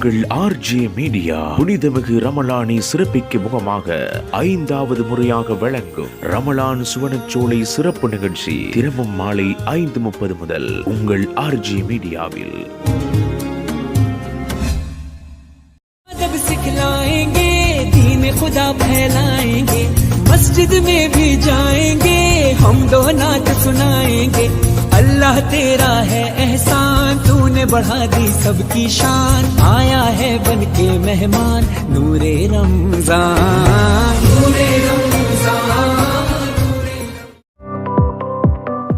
உங்கள் RJ media புனிதமிகு ரமலானை சிறப்பிக்கும் முகமாக 5வது முறையாக வழங்கும் ரமலான் சுவனச்சோலை சிறப்பு நிகழ்ச்சி தினமும் மாலை 5:30 முதல் உங்கள் ஆர்ஜே மீடியாவில். खुदा फैलाएंगे मस्जिद में भी जाएंगे हम दो नात सुनाएंगे अल्लाह तेरा है एहसान तूने बढ़ा दी सबकी शान आया है बन के मेहमान नूरे रमजान नूरे रमजान.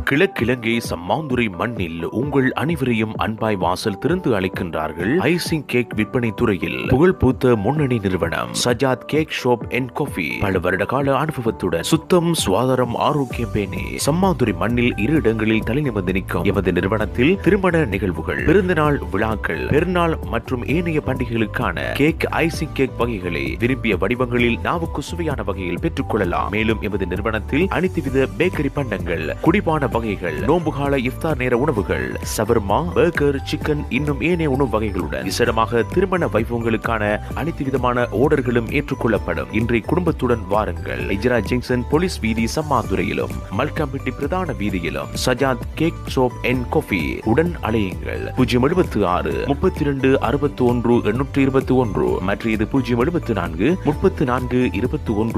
கிழக்கிழங்கை சம்மாந்துறை மண்ணில் உங்கள் அனைவரையும் அன்பாய் வாசல் திறந்து அழைக்கின்றார்கள். ஐசிங் கேக் விற்பனை துறையில் புகழ்பூத்த முன்னணி நிறுவனம் Sajjad cake shop and coffee. பல வருட கால அனுபவத்துடன் சுத்தம், சுகாதாரம், ஆரோக்கியம் பேணி சம்மாந்துறை மண்ணில் 2 இடங்களில் தலைநிமிர்ந்து நிற்கும் எமது நிறுவனத்தில் திருமண நிகழ்வுகள், பிறந்தநாள் விழாக்கள், பெருநாள் மற்றும் ஏனைய பண்டிகைகளுக்கான கேக், ஐசிங் கேக் வகைகளை விரும்பிய வடிவங்களில் நாவுக்கு சுவையான வகையில் பெற்றுக் கொள்ளலாம். மேலும் எமது நிறுவனத்தில் அனைத்து வித பேக்கரி பண்டங்கள், குடிபான வகைகள், நோம்புகால இஃப்தார் நேர உணவுகள், சவர்மா, பர்கர், சிக்கன் இன்னும் ஏனைய உணவு வகைகளுடன் விசேடமாக திருமண வைபவங்களுக்கான அனைத்து விதமான ஆர்டர்களும் ஏற்றுக்கொள்ளப்படும். இன்றைய குடும்பத்துடன் வாருங்கள். இஜ்ரா ஜங்ஷன் போலீஸ் வீதி சம்மாந்துறையிலும் மல்காம்பட்டி பிரதான வீதியிலும் Sajath cake shop and coffee உடன் அழையுங்கள். 076 32 61 821 மற்றும் இது 074 34 21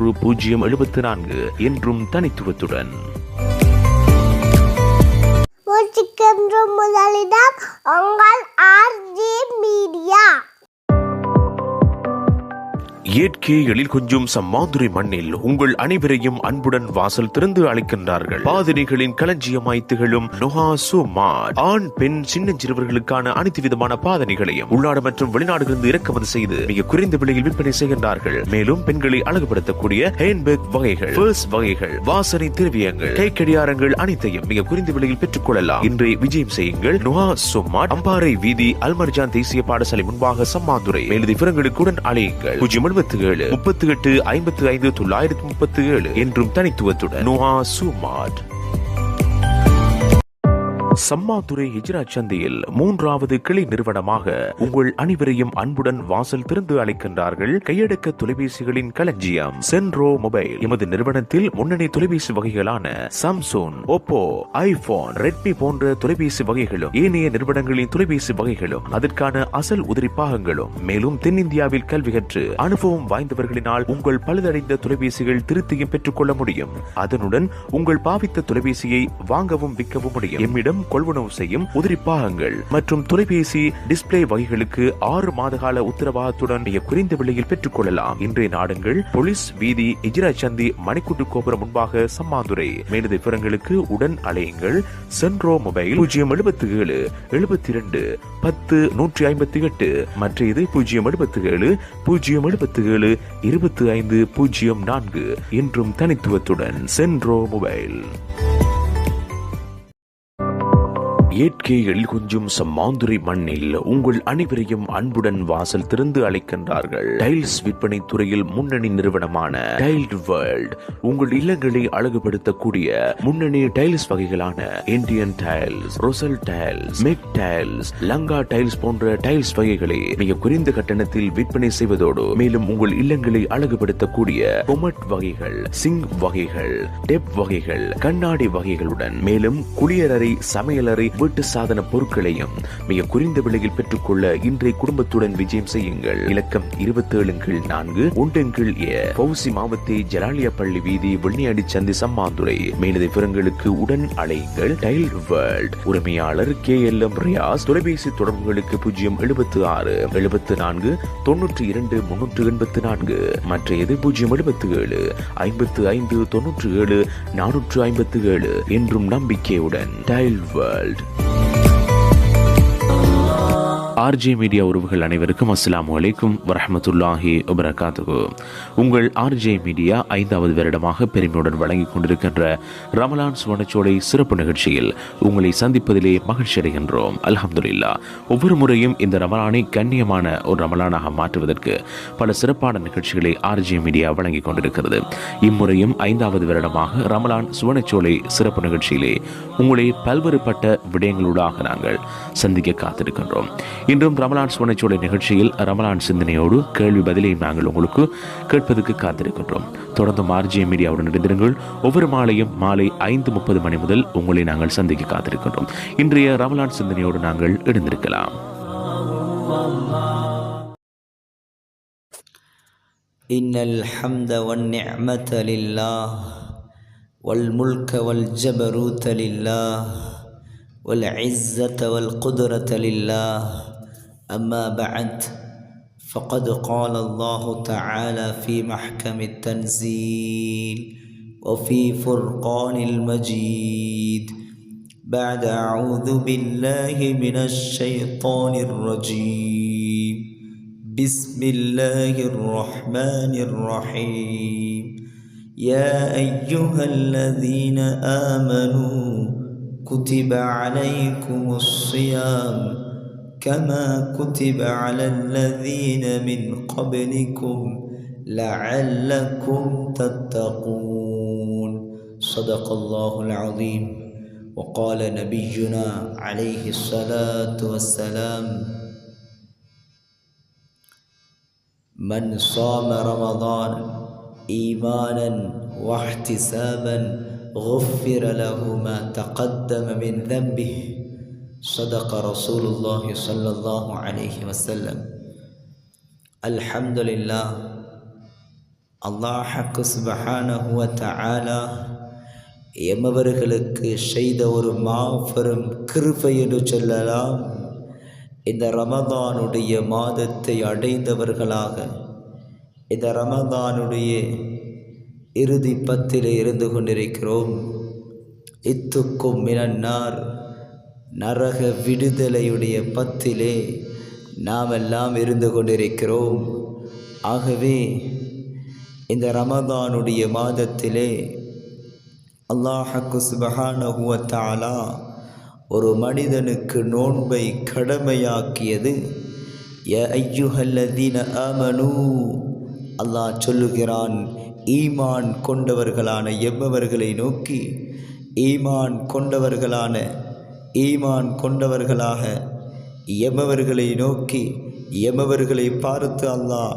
074 என்றும் தனித்துவத்துடன். முதலிடம் உங்கள் ஆர்ஜே மீடியா. இயற்கை எழில் கொஞ்சும் சம்மாந்துறை மண்ணில் உங்கள் அனைவரையும் அன்புடன் வாசல் திறந்து அழைக்கின்றார்கள். பாதிரிகளின் களஞ்சியமாய் திகழும் நுஹா சுமார்ட். ஆண், பெண், சின்னஞ்சிறுவர்களுக்கான அனைத்து விதமான பாதனைகளையும் உள்நாடு மற்றும் வெளிநாடுகளிலிருந்து இறக்குமதி செய்து மிக குறைந்த விலையில் விற்பனை செய்கின்றார்கள். மேலும் பெண்களை அழகுபடுத்தக்கூடிய ஹேண்ட்பேக் வகைகள், பர்ஸ் வகைகள், வாசனை திரவியங்கள், கை கடியாரங்கள் அனைத்தையும் மிக குறைந்த விலையில் பெற்றுக் கொள்ளலாம். இன்றைய விஜயம் செய்யுங்கள். நுஹா சுமார்ட், அம்பாறை வீதி, அல்மர்ஜான் தேசிய பாடசாலை முன்பாக சம்மாந்துறை. மேலதி விவரங்களுடன் அழையுங்கள். 077 38 55 937 என்றும் தனித்துவத்துடன் நுஹா சுமார்ட். சம்மாதுரை ஹிஜ்ரா சந்தையில் 3வது கிளை நிறுவனமாக உங்கள் அனைவரையும் அன்புடன் வாசல் திறந்து அழைக்கின்றார்கள். கையடக்க தொலைபேசிகளின் களஞ்சியம் சென்ட்ரோ மொபைல். எமது நிறுவனத்தில் முன்னணி தொலைபேசி வகைகளான சாம்சங், ஓப்போ, ஐபோன், ரெட்மி போன்ற தொலைபேசி வகைகளும் ஏனைய நிறுவனங்களின் தொலைபேசி வகைகளும் அதற்கான அசல் உதிரி பாகங்களும், மேலும் தென்னிந்தியாவில் கல்வி கற்று அனுபவம் வாய்ந்தவர்களினால் உங்கள் பழுதடைந்த தொலைபேசிகள் திருத்தியும் பெற்றுக் கொள்ள முடியும். அதனுடன் உங்கள் பாவித்த தொலைபேசியை வாங்கவும் விற்கவும் முடியும். எம்மிடம் கொள்வனவு செய்யும் உதிரி பாகங்கள் மற்றும் தொலைபேசி டிஸ்பிளே வகைகளுக்கு 6 மாத கால உத்தரவாதத்துடன் மிக குறைந்த விலையில் பெற்றுக் கொள்ளலாம். இன்றைய நாடுங்கள் போலீஸ் வீதி, இஜ்ரா சந்தி, மணிக்கூட்டு கோபுரம் முன்பாக சம்மாந்துறை. மேலதிக விவரங்களுக்கு உடன் அழையுங்கள். சென்ட்ரோ மொபைல் 077 72 10 158 மற்றும் இது 077 077 25 04 என்றும் தனித்துவத்துடன் சென்ட்ரோ மொபைல். இயற்கை எழில் கொஞ்சும் சம்மாந்துறை மண்ணில் உங்கள் அனைவரையும் அன்புடன் வாசல் திறந்து அழைக்கின்றார்கள். டைல்ஸ் விற்பனை துறையில் முன்னணி நிறுவனமான டைல்ட் வேர்ல்ட். உங்கள் இல்லங்களை அழகுபடுத்தக்கூடிய முன்னணி டைல்ஸ் வகைகளான இந்தியன் டைல்ஸ், ரோசல் டைல்ஸ், மெக் டைல்ஸ், லங்கா டைல்ஸ் போன்ற டைல்ஸ் வகைகளை மிக குறைந்த கட்டணத்தில் விற்பனை செய்வதோடு மேலும் உங்கள் இல்லங்களை அழகுபடுத்தக்கூடிய பொமட் வகைகள், சிங்க் வகைகள், டெப் வகைகள், கண்ணாடி வகைகளுடன் மேலும் குளியலறை, சமையலறை, வீட்டு சாதன பொருட்களையும் மிக குறைந்த விலையில் பெற்றுக்கொள்ள இன்றைய குடும்பத்துடன் விஜயம் செய்யுங்கள். இலக்கம் 27/4 1/A, பௌசி மாவத்தை, ஜலாலியா பள்ளி வீதி, வெள்ளியாடி சந்தி, சம்மாந்துறை. மேலதிக விவரங்களுக்கு உடன் அழையுங்கள். டைல் வேர்ல்ட் உரிமையாளர் KLM ரியாஸ். தொலைபேசி தொடர்புகளுக்கு 076 74 92 384 மற்ற இது 077 55 97 457 என்றும் நம்பிக்கையுடன் டைல் வேர்ல்ட். ஆர்ஜே மீடியா உறவுகள் அனைவருக்கும் அஸ்ஸலாமு அலைக்கும் வரஹ்மத்துல்லாஹி வபரகாத்துஹு. உங்கள் ஆர்ஜே மீடியா 5வது வருடமாக பெருமையுடன் வழங்கிக் கொண்டிருக்கின்ற ரமலான் சுவனச்சோலை சிறப்பு நிகழ்ச்சியில் உங்களை சந்திப்பதிலே மகிழ்ச்சி அடைகின்றோம். அல்ஹம்துலில்லாஹ். ஒவ்வொரு முறையும் இந்த ரமலானை கண்ணியமான ஒரு ரமலானாக மாற்றுவதற்கு பல சிறப்பான நிகழ்ச்சிகளை ஆர்ஜே மீடியா வழங்கிக் கொண்டிருக்கிறது. இம்முறையும் 5வது வருடமாக ரமலான் சுவனச்சோலை சிறப்பு நிகழ்ச்சியிலே உங்களை பல்வேறுபட்ட விடயங்களூடாக நாங்கள் சந்திக்க காத்திருக்கின்றோம். இன்றும் ரமலான் சுவனச்சோலை நிகழ்ச்சியில் ரமலான் சிந்தனையோடு கேள்வி பதிலை நாங்கள் உங்களுக்கு கேட்பதற்கு காத்திருக்கின்றோம். தொடர்ந்து RGM மீடியாவுடன் இணைந்திருங்கள். ஒவ்வொரு மாலை 5:30 மணி முதல் உங்களை நாங்கள் சந்திக்க காத்திருக்கின்றோம். இன்றைய ரமலான் சிந்தனையோடு நாங்கள் இணைந்திருக்கலாம். இன்னல் ஹம்த வன் நிஅமத லில்லாஹ் வல் முல்க வல் ஜபரூத லில்லாஹ் வல் இஸ்ஸத வல் குத்ரத லில்லாஹ் அம்மா பஅத் فقد قال الله تعالى في محكم التنزيل وفي فرقان المجيد بعد أعوذ بالله من الشيطان الرجيم بسم الله الرحمن الرحيم يا أيها الذين آمنوا كتب عليكم الصيام كما كتب على الذين من قبلكم لعلكم تتقون صدق الله العظيم وقال نبينا عليه الصلاة والسلام من صام رمضان إيمانا واحتسابا غفر له ما تقدم من ذنبه صدق رسول الله صلى الله عليه وسلم الحمد لله அல்லாஹ் சுப்ஹானஹு வ தஆலா எமவர்களுக்கு செய்த ஒரு மாபெரும் கிருபை என்று சொல்லலாம். இந்த ரமதானுடைய மாதத்தை அடைந்தவர்களாக இந்த ரமதானுடைய இறுதி பத்திலே இருந்து கொண்டிருக்கிறோம். இத்துக்கும் மினன்னார், நரக விடுதலையுடைய பத்திலே நாம் எல்லாம் இருந்து கொண்டிருக்கிறோம். ஆகவே இந்த ரமதானுடைய மாதத்திலே அல்லாஹ் சுப்ஹானஹு வ தஆலா ஒரு மனிதனுக்கு நோன்பை கடமையாக்கியது. யா அய்யுஹல்லதீன ஆமனூ, அல்லாஹ் சொல்லுகிறான், ஈமான் கொண்டவர்களான எவ்வவர்களை நோக்கி, ஈமான் கொண்டவர்களாக எமவர்களை நோக்கி, எமவர்களை பார்த்து அல்லாஹ்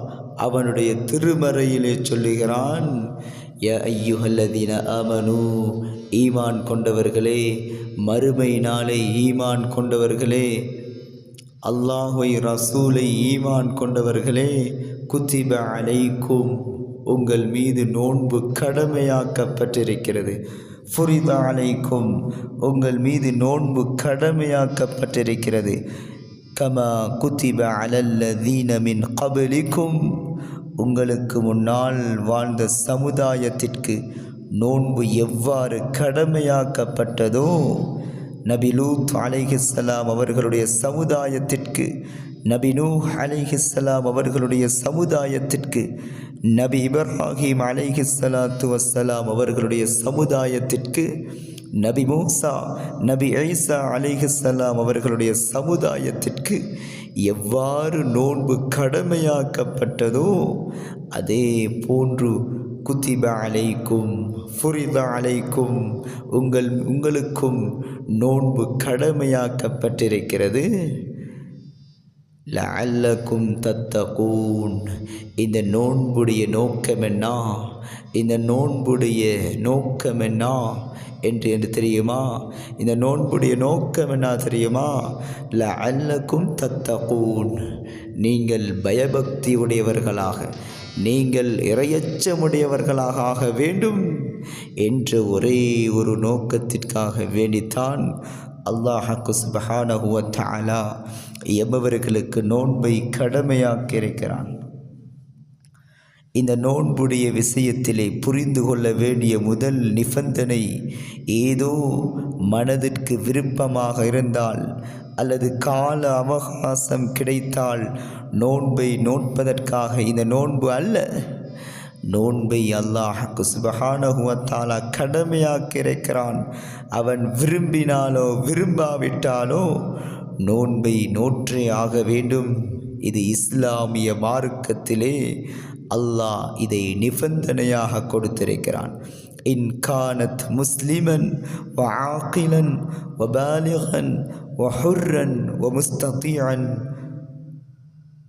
அவனுடைய திருமறையிலே சொல்லுகிறான், யா அய்யுஹல்லதீன ஆமனூ, ஈமான் கொண்டவர்களே, மறுமை நாளை ஈமான் கொண்டவர்களே, அல்லாஹ்வை ரசூலை ஈமான் கொண்டவர்களே, குத்திப அலைக்கும், உங்கள் மீது நோன்பு கடமையாக்கப்பட்டிருக்கிறது. ஃபுரித அலைக்கும், உங்கள் மீது நோன்பு கடமையாக்கப்பட்டிருக்கிறது. கமா குத்திப அலல்லதீன மின் கபலிக்கும், உங்களுக்கு முன்னால் வாழ்ந்த சமுதாயத்திற்கு நோன்பு எவ்வாறு கடமையாக்கப்பட்டதோ, நபி லூத் அலைஹிஸ்ஸலாம் அவர்களுடைய சமுதாயத்திற்கு, நபி நூஹ் அலைஹிஸ்ஸலாம் அவர்களுடைய சமுதாயத்திற்கு, நபி இப்ராஹிம் அலைஹிஸ்ஸலாத்து வஸ்ஸலாம் அவர்களுடைய சமுதாயத்திற்கு, நபி மூசா, நபி ஈசா அலைஹிஸ்ஸலாம் அவர்களுடைய சமுதாயத்திற்கு எவ்வாறு நோன்பு கடமையாக்கப்பட்டதோ அதே போன்று குத்திப அலைக்கும், ஃபுரித அலைக்கும், உங்களுக்கும் நோன்பு கடமையாக்கப்பட்டிருக்கிறது. லஅல்லக்கும் தத்தகூன், இந்த நோன்புடைய நோக்கம் என்ன, இந்த நோன்புடைய நோக்கம் என்ன என்று தெரியுமா? இந்த நோன்புடைய நோக்கம் என்ன தெரியுமா? லஅல்லக்கும் தத்தகூன், நீங்கள் பயபக்தி உடையவர்களாக, நீங்கள் இறையச்சமுடையவர்களாக ஆக வேண்டும் என்ற ஒரே ஒரு நோக்கத்திற்காக வேண்டித்தான் அல்லாஹ் சுப்ஹானஹு வ தஆலா எவ்வவர்களுக்கு நோன்பை கடமையாக்கியிருக்கிறான். இந்த நோன்புடைய விஷயத்திலே புரிந்து கொள்ள வேண்டிய முதல் நிபந்தனை, ஏதோ மனதிற்கு விருப்பமாக இருந்தால் அல்லது கால அவகாசம் கிடைத்தால் நோன்பை நோட்பதற்காக இந்த நோன்பு அல்ல. நோன்பை அல்லாஹ் சுப்ஹானஹு வ தஆலா கடமையாக்கியிருக்கிறான். அவன் விரும்பினாலோ விரும்பாவிட்டாலோ நோன்பை நோற்றே ஆக வேண்டும். இது இஸ்லாமிய மார்க்கத்திலே அல்லாஹ் இதை நிபந்தனையாக கொடுத்திருக்கிறான். இன் கானத் முஸ்லிமன் வ ஆகிலன் வ பாலிகன் வ ஹுர்ரன் வ முஸ்ததிஅன்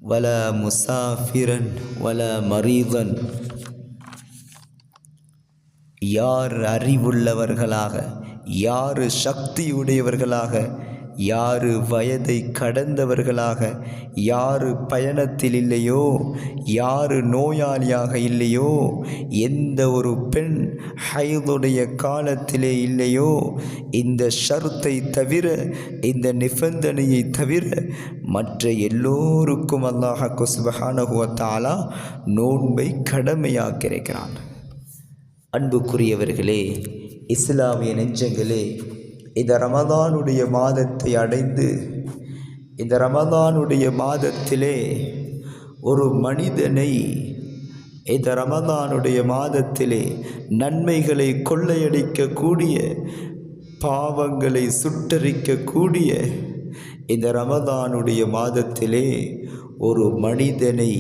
வலா முசாஃபிரன் வலா மரீதன். யார் அறிவுள்ளவர்களாக, யார் சக்தியுடையவர்களாக, யார் வயதை கடந்தவர்களாக, யார் பயணத்தில் இல்லையோ, யார் நோயாளியாக இல்லையோ, எந்த ஒரு பெண் ஹைதுடைய காலத்திலே இல்லையோ, இந்த ஷர்த்தை தவிர, இந்த நிபந்தனையை தவிர மற்ற எல்லோருக்கும் அல்லாஹ் சுப்ஹானஹு வ தஆலா நோன்பை கடமையாக்கியிருக்கிறான். அன்புக்குரியவர்களே, இஸ்லாமிய நெஞ்சங்களே, இந்த ரமதானுடைய மாதத்தை அடைந்து இந்த ரமதானுடைய மாதத்திலே ஒரு மனிதனை இந்த ரமதானுடைய மாதத்திலே நன்மைகளை கொள்ளையடிக்கக்கூடிய, பாவங்களை சுட்டரிக்கக்கூடிய இந்த ரமதானுடைய மாதத்திலே ஒரு மனிதனை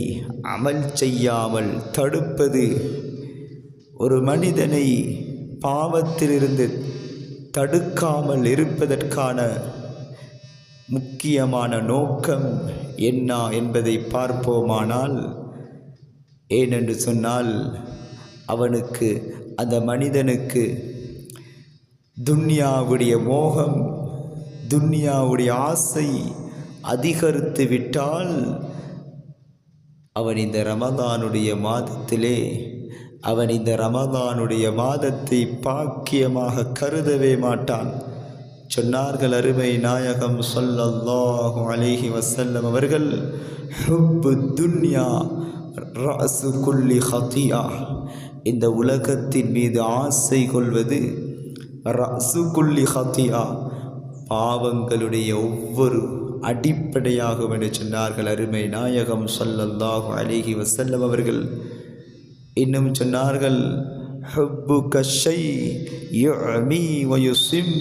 அமல் செய்யாமல் தடுப்பது, ஒரு மனிதனை பாவத்திலிருந்து தடுக்காமல் இருப்பதற்கான முக்கியமான நோக்கம் என்ன என்பதை பார்ப்போமானால், ஏனென்று சொன்னால் அவனுக்கு, அந்த மனிதனுக்கு துன்யாவுடைய மோகம், துன்யாவுடைய ஆசை அதிகரித்து விட்டால் அவன் இந்த ரமதானுடைய மாதத்திலே, அவன் இந்த ரமதானுடைய மாதத்தை பாக்கியமாக கருதவே மாட்டான். சொன்னார்கள் அருமை நாயகம் ஸல்லல்லாஹு அலைஹி வஸல்லம் அவர்கள், ஹுப்பு துன்யா ரஅஸு குல்லி ஹதியா. இந்த உலகத்தின் மீது ஆசை கொள்வது ரஅஸு குல்லி ஹதியா, பாவங்களுடைய ஒவ்வொரு அடிப்படையாகும் என்று சொன்னார்கள் அருமை நாயகம் ஸல்லல்லாஹு அலைஹி வஸல்லம் அவர்கள். இன்னும் சொன்னார்கள், ஹுப்புக ஷை யுஅமி வ யுஸிம்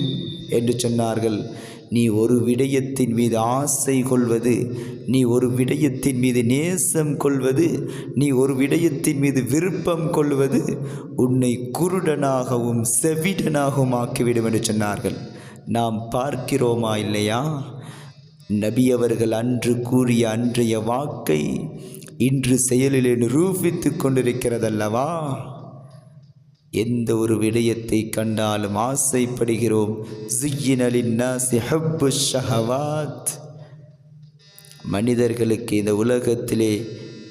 என்று சொன்னார்கள். நீ ஒரு விடயத்தின் மீது ஆசை கொள்வது, நீ ஒரு விடயத்தின் மீது நேசம் கொள்வது, நீ ஒரு விடயத்தின் மீது விருப்பம் கொள்வது உன்னை குருடனாகவும் செவிடனாகவும் ஆக்கிவிடும் என்று சொன்னார்கள். நாம் பார்க்கிறோமா இல்லையா? நபி அவர்கள் அன்று கூறிய அன்றைய வாக்கை இன்று செயலிலே நிரூபித்து கொண்டிருக்கிறதல்லவா? எந்த ஒரு விடயத்தை கண்டாலும் ஆசைப்படுகிறோம். ஸுய்யின லின்னாஸி ஹுப்பு ஷஹவாத். மனிதர்களுக்கு இந்த உலகத்திலே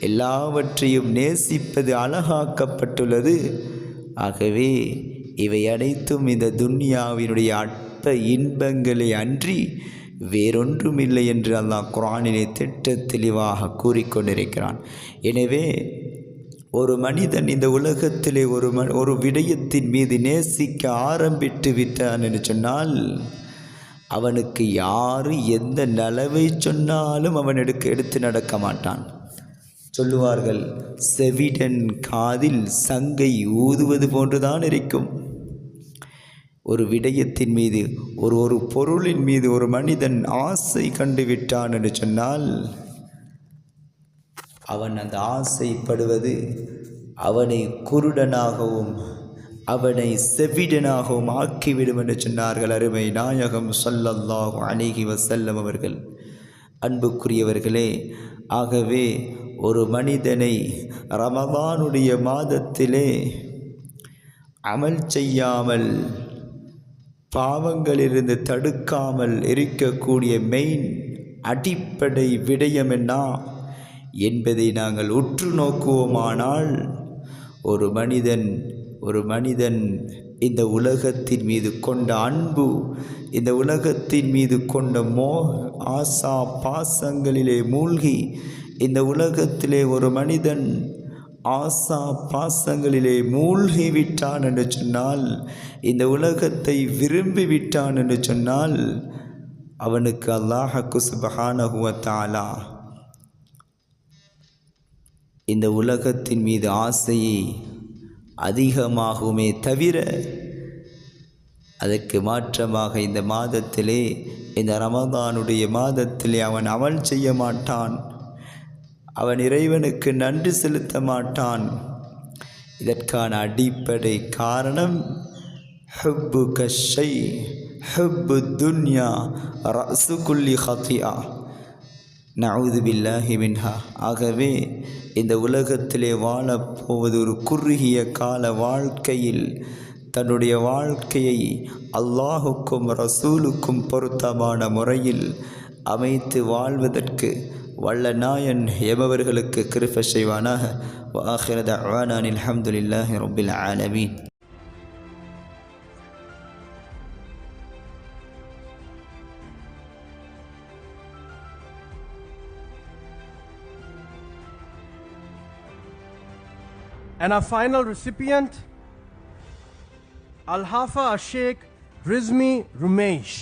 எல்லாவற்றையும் நேசிப்பது அழகாக்கப்பட்டுள்ளது. ஆகவே இவை அனைத்தும் இந்த துன்யாவினுடைய அற்ப இன்பங்களை அன்றி வேறொன்றுமில்லை என்று அல்லாஹ் குர்ஆனிலே திட்ட தெளிவாக கூறிக்கொண்டிருக்கிறான். எனவே ஒரு மனிதன் இந்த உலகத்திலே ஒரு விடயத்தின் மீது நேசிக்க ஆரம்பித்து விட்டான் என்று சொன்னால் அவனுக்கு யார் எந்த நலவை சொன்னாலும் அவன் எடுத்து நடக்க மாட்டான். சொல்லுவார்கள், செவிடன் காதில் சங்கை ஊதுவது போன்றுதான் இருக்கும். ஒரு விடயத்தின் மீது, ஒரு பொருளின் மீது ஒரு மனிதன் ஆசை கண்டுவிட்டான் என்று சொன்னால் அவன் அந்த ஆசைப்படுவது அவனை குருடனாகவும் அவனை செவிடனாகவும் ஆக்கிவிடும் என்று சொன்னார்கள் அருமை நாயகம் ஸல்லல்லாஹு அலைஹி வஸல்லம் அவர்கள். அன்புக்குரியவர்களே, ஆகவே ஒரு மனிதனை ரமதானுடைய மாதத்திலே அமல் செய்யாமல், பாவங்களிலிருந்து தடுக்காமல் இருக்கக்கூடிய மெயின் அடிப்படை விடயம் என்ன என்பதை நாங்கள் உற்று நோக்குவோமானால், ஒரு மனிதன் இந்த உலகத்தின் மீது கொண்ட அன்பு, இந்த உலகத்தின் மீது கொண்ட ஆசா பாசங்களிலே மூழ்கி, இந்த உலகத்திலே ஒரு மனிதன் ஆசா பாசங்களிலே மூழ்கிவிட்டான் என்று சொன்னால், இந்த உலகத்தை விரும்பிவிட்டான் என்று சொன்னால் அவனுக்கு அல்லாஹ் சுப்ஹானஹு வ தஆலா இந்த உலகத்தின் மீது ஆசையை அதிகமாகுமே தவிர அதற்கு மாற்றமாக இந்த மாதத்திலே, இந்த ரமதானுடைய மாதத்திலே அவன் அமல் செய்ய மாட்டான். அவன் இறைவனுக்கு நன்றி செலுத்த மாட்டான். இதற்கான அடிப்படை காரணம் ஹுப்புக ஷை ஹுப்பு துன்யா ரஅஸு குல்லி ஹதியா. நஊது பில்லாஹி மின்ஹா. ஆகவே இந்த உலகத்திலே வாழப்போவது ஒரு குறுகிய கால வாழ்க்கையில் தன்னுடைய வாழ்க்கையை அல்லாஹுக்கும் ரசூலுக்கும் பொருத்தமான முறையில் அமைத்து வாழ்வதற்கு வல்ல நாயன் எமவர்களுக்கு கிருபை செய்வானாக. வ ஆகிரு தஅவானா அல்ஹம்துலில்லாஹி ரப்பில் ஆலமீன். And our final recipient, Al-Hafa Sheikh Rizmi Rumesh.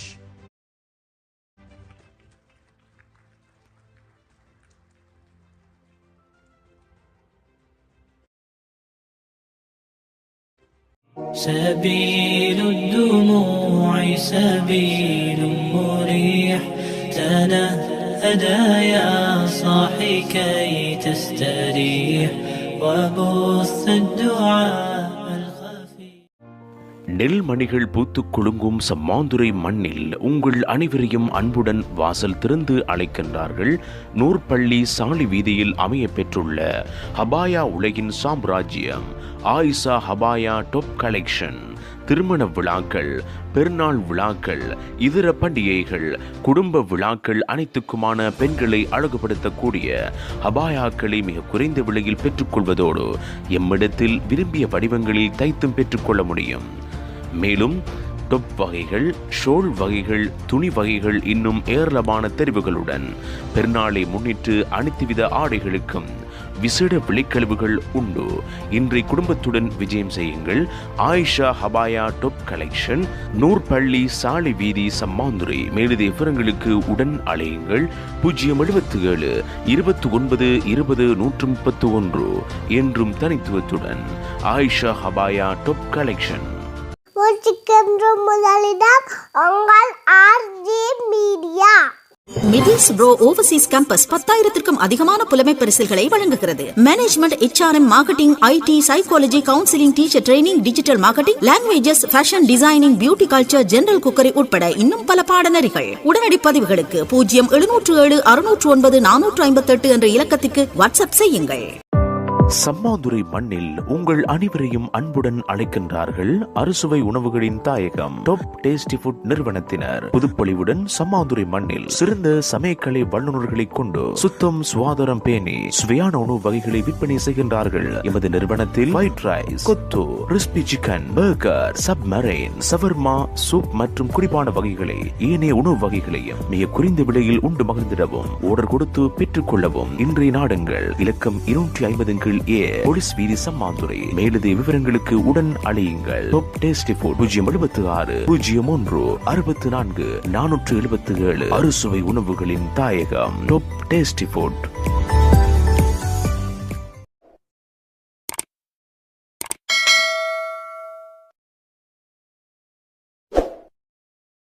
سبيل الدموع سبيل مريح تنهدى يا صاحي كي تستريح وبث الدعاء الخفي. நெல்மணிகள் பூத்துக் குலுங்கும் சம்மாந்துரை மண்ணில் உங்கள் அனைவரையும் அன்புடன் வாசல் திறந்து அழைக்கின்றார்கள். நூற்பள்ளி சாலி வீதியில் அமைய பெற்றுள்ள ஹபாயா உலகின் சாம்ராஜ்யம் ஆயிஷா ஹபாயா டாப் கலெக்ஷன். திருமண விழாக்கள், பெருநாள் விழாக்கள், இதர பண்டிகைகள், குடும்ப விழாக்கள் அனைத்துக்குமான பெண்களை அழகுபடுத்தக்கூடிய ஹபாயாக்களை மிக குறைந்த விலையில் பெற்றுக்கொள்வதோடு எம்மிடத்தில் விரும்பிய வடிவங்களில் தைத்தும் பெற்றுக்கொள்ள முடியும். மேலும் டொப் வகைகள், ஷோல் வகைகள், துணி வகைகள் இன்னும் ஏராளமான தெரிவுகளுடன் பெருநாளை முன்னிட்டு அனைத்துவித ஆடைகளுக்கும் விசேட விலைக்கழிவுகள் உண்டு. இன்றைய குடும்பத்துடன் விஜயம் செய்யுங்கள். ஆயிஷா ஹபாயா டாப் கலெக்ஷன், நூற்பள்ளி சாலை வீதி, சம்மாந்துரை. மேலதிக விவரங்களுக்கு உடன் அழையுங்கள் 077 29 20 131 என்றும் தனித்துவத்துடன் ஆயிஷா ஹபாயா டாப் கலெக்ஷன். முதலிடம் உங்கள் ஆர்ஜி மீடியா. மிடில்ஸ் ப்ரோ ஓவர்சீஸ் கேம்பஸ் 10,000க்கும் அதிகமான புலமை பரிசில்களை வழங்குகிறது. Management, HRM, marketing, IT, psychology, counselling, teacher training, digital marketing, languages, fashion designing, beauty culture, general cookery உட்பட இன்னும் பல பாடநெறிகள். உடனடி பதிவுகளுக்கு 0707 609 458 என்ற இலக்கத்திற்கு வாட்ஸ்அப் செய்யுங்கள். சம்மாந்துரை மண்ணில் உங்கள் அனைவரையும் அன்புடன் அழைக்கின்றார்கள். அறுசுவை உணவுகளின் தாயகம் டாப் டேஸ்டி ஃபுட் நிறுவனத்தினர். புதுப்பொலிவுடன் சம்மாந்துரை மண்ணில் சிறந்த சமயக்கலை வல்லுநர்களை கொண்டு சுத்தம் சுகாதாரம் பேணி சுவையான உணவு வகைகளை விற்பனை செய்கின்றார்கள். எமது நிறுவனத்தில் ஒயிட் ரைஸ், கொத்து, crispy chicken, burger, submarine, shawarma, soup மற்றும் குடிபான வகைகளை ஏனைய உணவு வகைகளையும் மிக குறைந்த விலையில் உண்டு மகிழ்ந்திடவும் ஆர்டர் கொடுத்து பெற்றுக் கொள்ளவும் இன்றைய நாடுங்கள். இலக்கம் 250 போலீஸ் வீதி, சம்மாந்துரை. மேலதிக விவரங்களுக்கு உடன் அழையுங்கள். Top tasty food 076 01 64 477. அறுசுவை உணவுகளின் தாயகம் டாப் டேஸ்டி ஃபுட்.